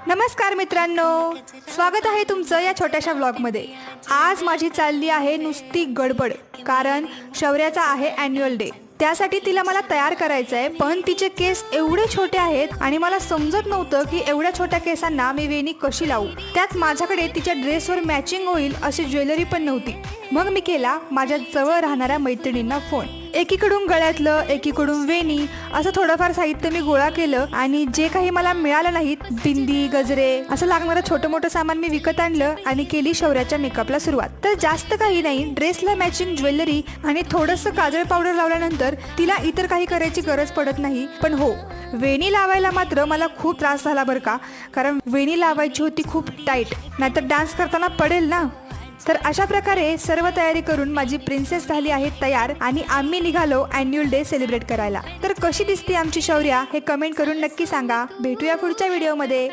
नमस्कार मित्रांनो, स्वागत आहे तुमचं या छोट्याशा व्लॉगमध्ये। आज माझी चालली आहे नुसती गडबड, कारण शौर्याचा आहे ॲन्युअल डे। त्यासाठी तिला मला तयार करायचं आहे, पण तिचे केस एवढे छोटे आहेत आणि मला समजत नव्हतं की एवढ्या छोट्या केसांना मी वेणी कशी लावू। त्यात माझ्याकडे तिच्या ड्रेसवर मॅचिंग होईल अशी ज्वेलरी पण नव्हती। मग मी केला माझ्या जवळ राहणाऱ्या मैत्रिणींना फोन। एकीकडून गळ्यातलं, एकीकडून वेणी असं थोडंफार साहित्य मी गोळा केलं आणि जे काही मला मिळालं नाही, बिंदी, गजरे असं लागणारं छोटं मोठं सामान मी विकत आणलं आणि केली शौर्याच्या मेकअपला सुरुवात। तर जास्त काही नाही, ड्रेसला मॅचिंग ज्वेलरी आणि थोडंसं काजळ पावडर लावल्यानंतर तिला इतर काही करायची गरज पडत नाही। पण हो, वेणी लावायला मात्र मला खूप त्रास झाला बरं का, कारण वेणी लावायची होती खूप टाईट, नाहीतर डान्स करताना पडेल ना। तर अशा प्रकारे सर्व तयारी करून माझी प्रिन्सेस झाली आहे तयार आणि आम्ही निघालो ॲन्युअल डे सेलिब्रेट करायला। तर कशी दिसते आमची शौर्या हे कमेंट करून नक्की सांगा। भेटूया पुढच्या व्हिडिओमध्ये।